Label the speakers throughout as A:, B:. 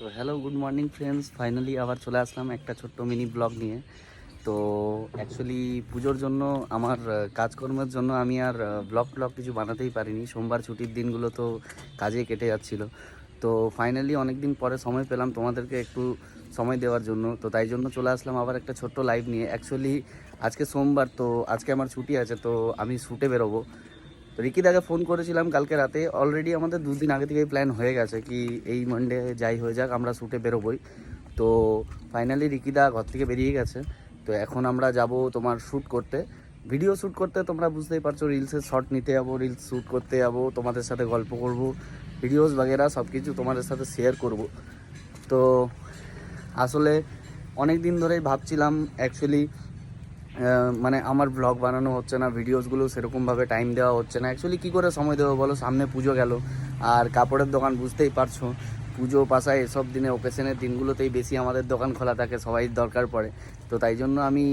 A: তো hello good morning friends, finally আবার চলে আসলাম একটা ছোট্ট মিনি ব্লগ নিয়ে। তো অ্যাকচুয়ালি পুজোর জন্য আমার কাজকর্মের জন্য আমি আর ব্লগ কিছু বানাতেই পারিনি। সোমবার ছুটির দিনগুলো তো কাজে কেটে যাচ্ছিলো। তো ফাইনালি অনেক দিন পরে সময় পেলাম তোমাদেরকে একটু সময় দেওয়ার জন্য। তো তাই জন্য চলে আসলাম আবার একটা ছোট্ট লাইভ নিয়ে। অ্যাকচুয়ালি আজকে সোমবার, তো আজকে আমার ছুটি আছে, তো আমি শ্যুটে বেরোবো। তো রিকিদাকে ফোন করেছিলাম কালকে রাতে, অলরেডি আমাদের দুদিন আগে থেকেই প্ল্যান হয়ে গেছে কি এই মানডে যাই হয়ে যাক আমরা শ্যুটে বেরোবই। তো ফাইনালি রিকিদা ঘর থেকে বেরিয়ে গেছে। তো এখন আমরা যাব তোমার শ্যুট করতে, ভিডিও শ্যুট করতে। তোমরা বুঝতেই পারছো, রিলসের শট নিতে যাবো, রিলস শ্যুট করতে যাবো, তোমাদের সাথে গল্প করব, ভিডিওস বাগেরা সব কিছু তোমাদের সাথে শেয়ার করব। তো আসলে অনেক দিন ধরেই ভাবছিলাম অ্যাকচুয়ালি মানে আমার ব্লগ বানানো হচ্ছে না, ভিডিওসগুলো সেরকমভাবে টাইম দেওয়া হচ্ছে না। অ্যাকচুয়ালি কী করে সময় দেবো বলো, সামনে পুজো গেল, আর কাপড়ের দোকান বুঝতেই পারছো, পুজো পাশায় এসব দিনে ওকেশনের দিনগুলোতেই বেশি আমাদের দোকান খোলা থাকে, সবাই দরকার পড়ে। তো তাই জন্য আমি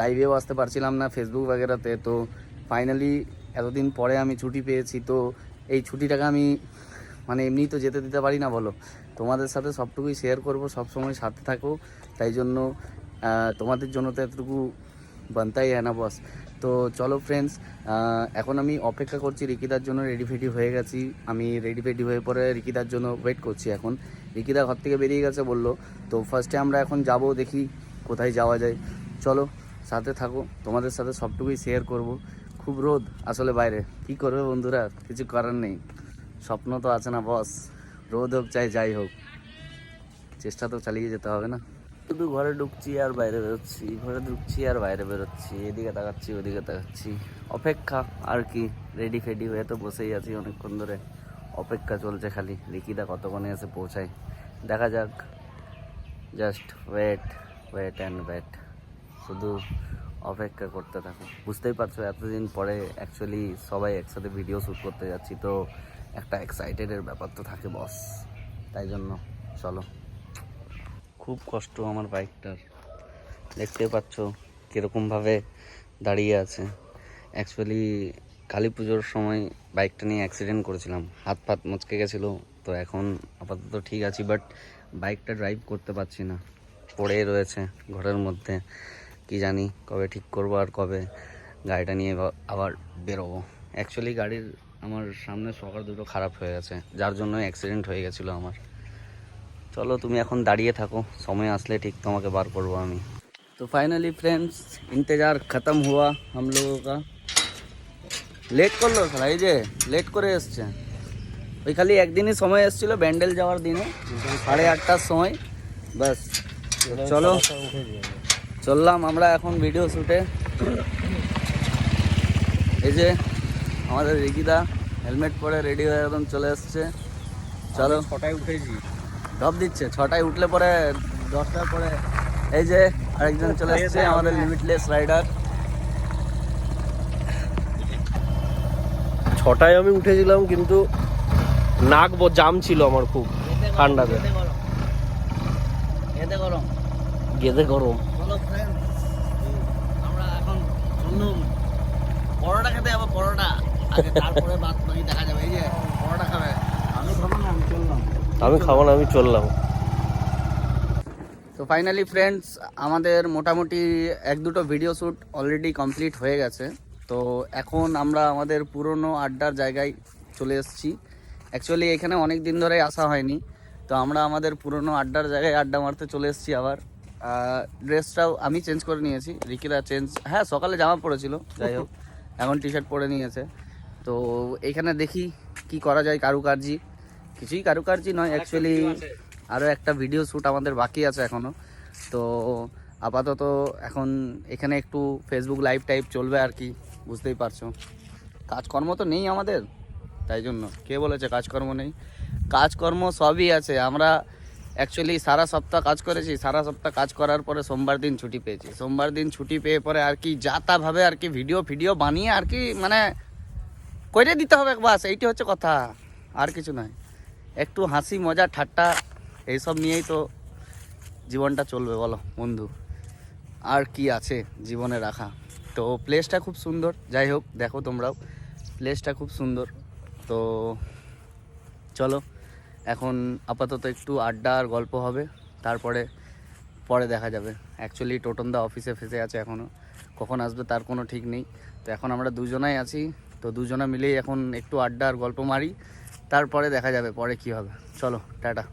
A: লাইভেও আসতে পারছিলাম না, ফেসবুক বাগেরাতে। তো ফাইনালি এতদিন পরে আমি ছুটি পেয়েছি। তো এই ছুটিটাকে আমি মানে এমনি তো যেতে দিতে পারি না বলো, তোমাদের সাথে সবটুকুই শেয়ার করব, সবসময় সাথে থাকো। তাই জন্য তোমাদের জন্য তো এতটুকু বানতাই হয় না বস। তো চলো ফ্রেন্ডস, এখন আমি অপেক্ষা করছি রিকিদার জন্য, রেডি ফেডি হয়ে গেছি। আমি রেডি ফেডি হয়ে পরে রিকিদার জন্য ওয়েট করছি। এখন রিকিদা ঘর থেকে বেরিয়ে গেছে বললো। তো ফার্স্টে আমরা এখন যাব, দেখি কোথায় যাওয়া যায়। চলো সাথে থাকো, তোমাদের সাথে সবটুকুই শেয়ার করব। খুব রোদ আসলে বাইরে, কী করবে বন্ধুরা, কিছু করার নেই, স্বপ্ন তো আছে না বস। রোদ হোক চাই যাই হোক, চেষ্টা তো চালিয়ে যেতে হবে না। শুধু ঘরে ঢুকছি আর বাইরে বেরোচ্ছি, ঘরে ঢুকছি আর বাইরে বেরোচ্ছি, এদিকে তাকাচ্ছি ওদিকে তাকাচ্ছি, অপেক্ষা আর কি। রেডি ফেডি হয়ে তো বসেই আছি অনেকক্ষণ ধরে, অপেক্ষা চলছে খালি রিকিদা কতক্ষণে এসে পৌঁছায়। দেখা যাক, just wait wait and wait, শুধু অপেক্ষা করতে থাকো। বুঝতেই পারছো এতদিন পরে অ্যাকচুয়ালি সবাই একসাথে ভিডিও শ্যুট করতে যাচ্ছি, তো একটা এক্সাইটেডের ব্যাপার তো থাকে বস। তাই জন্য চলো। খুব কষ্ট আমার বাইকটার, দেখতে পাচ্ছ কীরকমভাবে দাঁড়িয়ে আছে। অ্যাকচুয়ালি কালী পুজোর সময় বাইকটা নিয়ে অ্যাক্সিডেন্ট করেছিলাম, হাত ফাত মচকে গেছিলো। তো এখন আপাতত ঠিক আছি, বাট বাইকটা ড্রাইভ করতে পারছি না, পড়ে রয়েছে ঘরের মধ্যে। কি জানি কবে ঠিক করবো আর কবে গাড়িটা নিয়ে আবার বেরোবো। অ্যাকচুয়ালি গাড়ির আমার সামনে শকার দুটো খারাপ হয়ে গেছে, যার জন্য অ্যাক্সিডেন্ট হয়ে গেছিলো আমার। চলো তুমি এখন দাঁড়িয়ে থাকো, সময় আসলে ঠিক তোমাকে বার করবো আমি। तो फाइनली फ्रेंड्स, इंतज़ार ख़त्म हुआ हम लोगों का। লেট করলো সারা, এই যে লেট করে এসছে। ওই খালি একদিনই সময় এসেছিলো ব্যান্ডেল যাওয়ার দিনে, 8:30টার সময় বাস। চলো চললাম আমরা এখন ভিডিও শ্যুটে। এই যে আমাদের রিকিদা হেলমেট পরে রেডি হয়ে একদম চলে এসছে। চলো 6টায় উঠেছি, ঢপ দিচ্ছে 6টায় উঠলে পরে 10টার পরে। এই যে আরেকজন চলে এসছে আমাদের লিমিটলেস রাইডার।
B: 6টায় আমি উঠেছিলাম, কিন্তু নাক জাম ছিল আমার খুব ঠান্ডাতে,
A: এতে গরম
B: গেদে গরম।
A: চলো ফ্রেন্ডস, আমরা এখন চললুম পরোটা খেতে যাবো। পরোটা আগে, তারপরে বাদ বাকি দেখা যাবে। এই যে পরোটা খাবে, আমি খাবো না, আমি চললাম।
B: আমি খাবো না, আমি চললাম।
A: তো ফাইনালি ফ্রেন্ডস, আমাদের মোটামুটি 1-2টো ভিডিও শ্যুট অলরেডি কমপ্লিট হয়ে গেছে। তো এখন আমরা আমাদের পুরনো আড্ডার জায়গায় চলে এসেছি। অ্যাকচুয়ালি এখানে অনেক দিন ধরেই আসা হয়নি, তো আমরা আমাদের পুরনো আড্ডার জায়গায় আড্ডা মারতে চলে এসেছি আবার। ড্রেসটাও আমি চেঞ্জ করে নিয়েছি, রিকিদা চেঞ্জ, হ্যাঁ সকালে জামা পরেছিল, যাই হোক এখন টি শার্ট পরে নিয়েছে। তো এখানে দেখি কি করা যায়, কারুকার্যি কিছুই কারুকার্যি নয় অ্যাকচুয়ালি, আরও একটা ভিডিও শ্যুট আমাদের বাকি আছে এখনও। তো আপাতত এখন এখানে একটু ফেসবুক লাইভ টাইপ চলবে আর কি, বুঝতেই পারছো। কাজকর্ম তো নেই আমাদের, তাই জন্য। কে বলেছে কাজকর্ম নেই? কাজকর্ম সবই আছে। আমরা অ্যাকচুয়ালি সারা সপ্তাহ কাজ করেছি, সারা সপ্তাহ কাজ করার পরে সোমবার দিন ছুটি পেয়েছি। সোমবার দিন ছুটি পেয়ে পরে আর কি যা তাভাবে আর কি ভিডিও বানিয়ে আর কি মানে করে দিতে হবে বাস, এইটি হচ্ছে কথা, আর কিছু নয়। একটু হাসি মজা ঠাট্টা এইসব নিয়েই তো জীবনটা চলবে বলো বন্ধু, আর কি আছে জীবনে রাখা। তো প্লেসটা খুব সুন্দর, যাই হোক দেখো তোমরাও, প্লেসটা খুব সুন্দর। তো চলো এখন আপাতত একটু আড্ডা আর গল্প হবে, তারপরে দেখা যাবে। অ্যাকচুয়ালি টোটনদা অফিসে ফেসে আছে এখনও, কখন আসবে তার কোনো ঠিক নেই। তো এখন আমরা দুজনাই আছি, তো দুজনা মিলেই এখন একটু আড্ডা আর গল্প মারি, তারপরে দেখা যাবে পরে কি হবে। চলো টাটা।